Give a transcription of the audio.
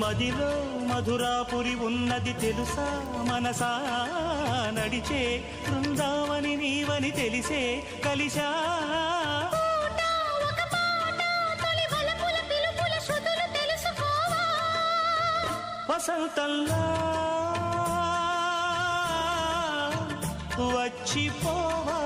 మదిలో మధురాపురి ఉన్నది తెలుసా మనసా నడిచే బృందావని నీవని తెలిసే కలిశా వసంతంలా వచ్చిపోవా